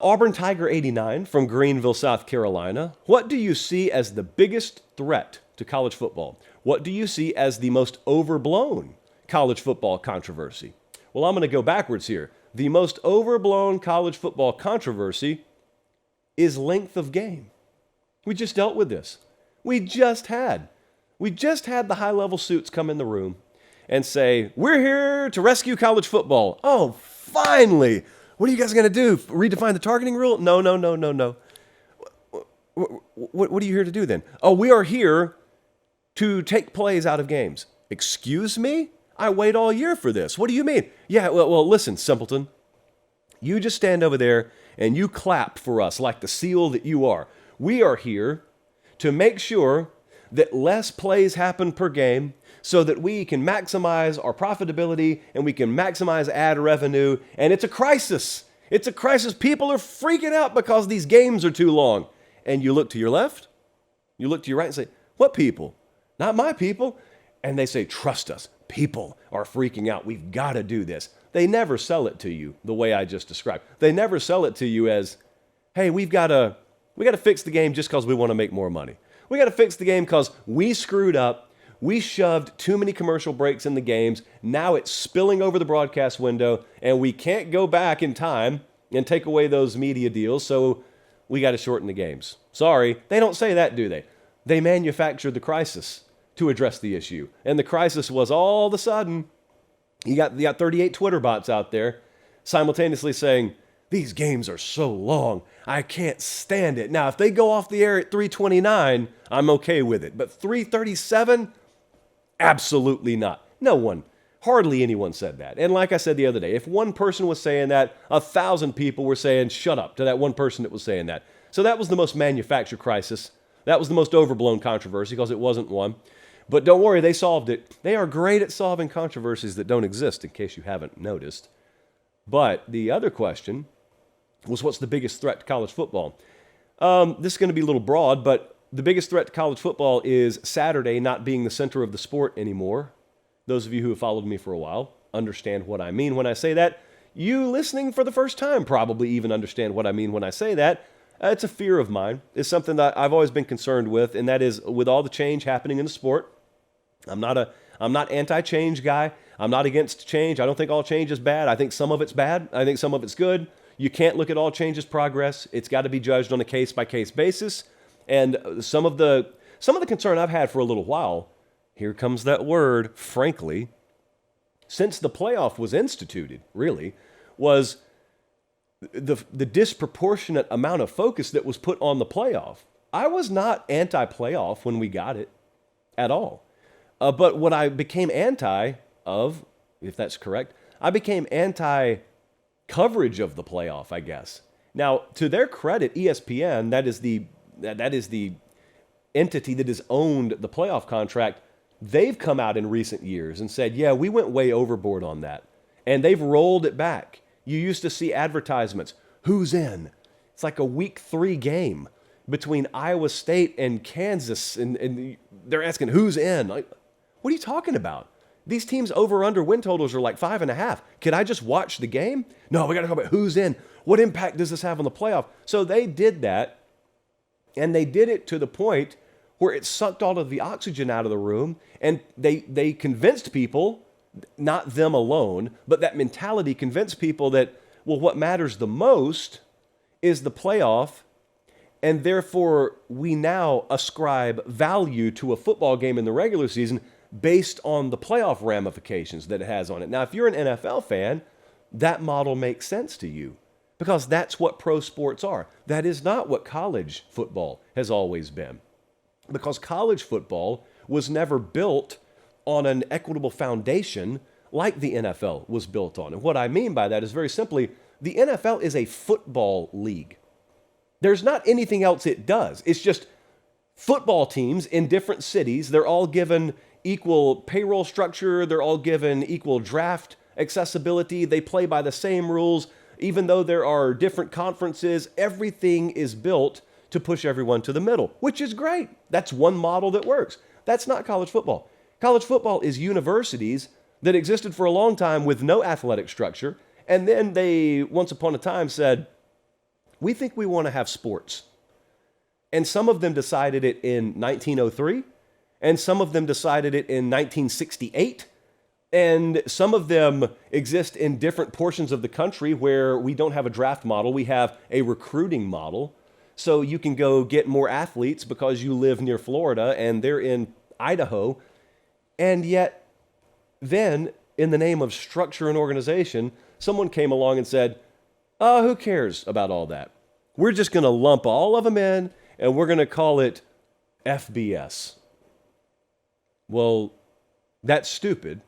Auburn Tiger 89 from Greenville, South Carolina. What do you see as the biggest threat to college football? What do you see as the most overblown college football controversy? Well, I'm going to go backwards here. The most overblown college football controversy is length of game. We just dealt with this. We just had the high-level suits come in the room and say, we're here to rescue college football. Oh, finally. What are you guys going to do? Redefine the targeting rule? No. What are you here to do then? Oh, we are here to take plays out of games. Excuse me? I wait all year for this. What do you mean? Yeah, well, listen, simpleton. You just stand over there and you clap for us like the seal that you are. We are here to make sure that less plays happen per game so that we can maximize our profitability and we can maximize ad revenue. And it's a crisis. It's a crisis. People are freaking out because these games are too long. And you look to your left, you look to your right and say, what people? Not my people. And they say, trust us. People are freaking out. We've got to do this. They never sell it to you the way I just described. They never sell it to you as, hey, we got to fix the game just because we want to make more money. We got to fix the game because we screwed up. We shoved too many commercial breaks in the games. Now it's spilling over the broadcast window, and we can't go back in time and take away those media deals, so we got to shorten the games. Sorry, they don't say that, do they? They manufactured the crisis to address the issue. And the crisis was all of a sudden, you got 38 Twitter bots out there simultaneously saying, these games are so long, I can't stand it. Now, if they go off the air at 3:29, I'm okay with it. But 3:37, absolutely not. No one, hardly anyone said that. And like I said the other day, if one person was saying that, 1,000 people were saying, shut up, to that one person that was saying that. So that was the most manufactured crisis. That was the most overblown controversy because it wasn't one. But don't worry, they solved it. They are great at solving controversies that don't exist, in case you haven't noticed. But the other question was, what's the biggest threat to college football? This is going to be a little broad, but the biggest threat to college football is Saturday not being the center of the sport anymore. Those of you who have followed me for a while understand what I mean when I say that. You listening for the first time probably even understand what I mean when I say that. It's a fear of mine. It's something that I've always been concerned with, and that is with all the change happening in the sport. I'm not anti-change guy. I'm not against change. I don't think all change is bad. I think some of it's bad. I think some of it's good. You can't look at all change as progress. It's got to be judged on a case-by-case basis. And some of the concern I've had for a little while, here comes that word, frankly, since the playoff was instituted, really, was the disproportionate amount of focus that was put on the playoff. I was not anti-playoff when we got it at all. But what I became anti of, if that's correct, I became anti-coverage of the playoff, I guess. Now, to their credit, ESPN, that is the entity that has owned the playoff contract, they've come out in recent years and said, yeah, we went way overboard on that. And they've rolled it back. You used to see advertisements, who's in? It's like a week 3 game between Iowa State and Kansas, and they're asking, who's in? Like, what are you talking about? These teams over-under win totals are like 5.5. Can I just watch the game? No, we got to talk about who's in. What impact does this have on the playoff? So they did that, and they did it to the point where it sucked all of the oxygen out of the room, and they convinced people, not them alone, but that mentality convinced people that, well, what matters the most is the playoff, and therefore we now ascribe value to a football game in the regular season based on the playoff ramifications that it has on it. Now, if you're an NFL fan, that model makes sense to you because that's what pro sports are. That is not what college football has always been, because college football was never built on an equitable foundation like the NFL was built on. And what I mean by that is very simply, the NFL is a football league. There's not anything else it does. It's just football teams in different cities. They're all given equal payroll structure. They're all given equal draft accessibility. They play by the same rules. Even though there are different conferences, everything is built to push everyone to the middle, which is great. That's one model that works. That's not college football. College football is universities that existed for a long time with no athletic structure. And then they, once upon a time, said, We think we want to have sports. And some of them decided it in 1903, and some of them decided it in 1968, and some of them exist in different portions of the country where we don't have a draft model, we have a recruiting model. So you can go get more athletes because you live near Florida and they're in Idaho. And yet, then, in the name of structure and organization, someone came along and said, oh, who cares about all that? We're just going to lump all of them in and we're going to call it FBS. Well, that's stupid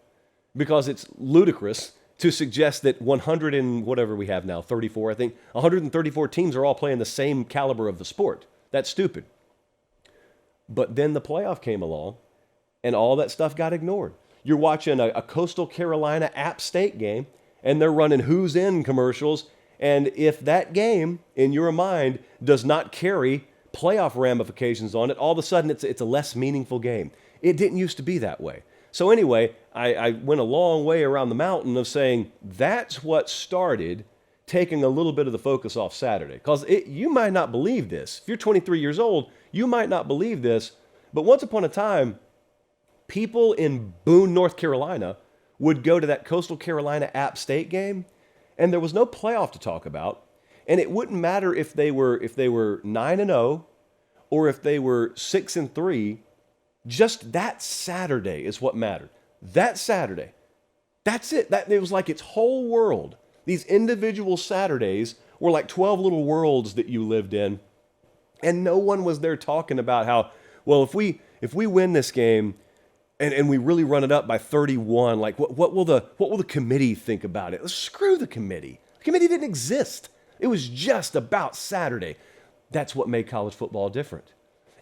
because it's ludicrous to suggest that 100 and whatever we have now, 34, I think, 134 teams are all playing the same caliber of the sport. That's stupid. But then the playoff came along and all that stuff got ignored. You're watching a Coastal Carolina App State game and they're running Who's In commercials. And if that game, in your mind, does not carry playoff ramifications on it, all of a sudden it's a less meaningful game. It didn't used to be that way. So anyway, I went a long way around the mountain of saying that's what started taking a little bit of the focus off Saturday. Because you might not believe this. If you're 23 years old, you might not believe this. But once upon a time, people in Boone, North Carolina would go to that Coastal Carolina App State game, and there was no playoff to talk about. And it wouldn't matter if they were 9-0 or if they were 6-3. Just that Saturday is what mattered. That Saturday. That's it. It was like its whole world. These individual Saturdays were like 12 little worlds that you lived in. And no one was there talking about how, well, if we win this game and we really run it up by 31, like what will the committee think about it? Screw the committee. The committee didn't exist. It was just about Saturday. That's what made college football different.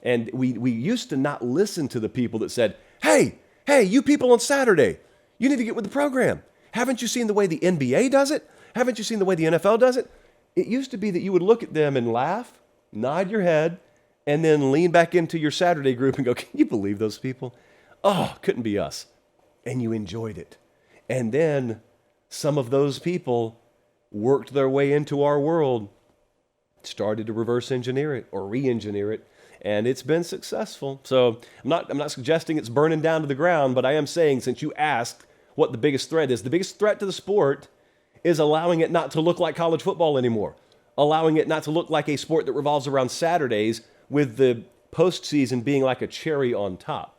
And we used to not listen to the people that said, hey, you people on Saturday, you need to get with the program. Haven't you seen the way the NBA does it? Haven't you seen the way the NFL does it? It used to be that you would look at them and laugh, nod your head, and then lean back into your Saturday group and go, can you believe those people? Oh, couldn't be us. And you enjoyed it. And then some of those people worked their way into our world, started to reverse engineer it or re-engineer it. And it's been successful. So I'm not suggesting it's burning down to the ground, but I am saying, since you asked what the biggest threat is, the biggest threat to the sport is allowing it not to look like college football anymore, allowing it not to look like a sport that revolves around Saturdays with the postseason being like a cherry on top.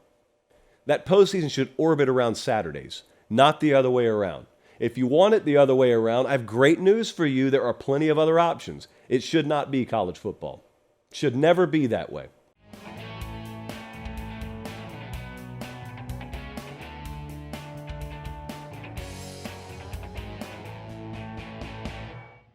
That postseason should orbit around Saturdays, not the other way around. If you want it the other way around, I have great news for you. There are plenty of other options. It should not be college football. Should never be that way.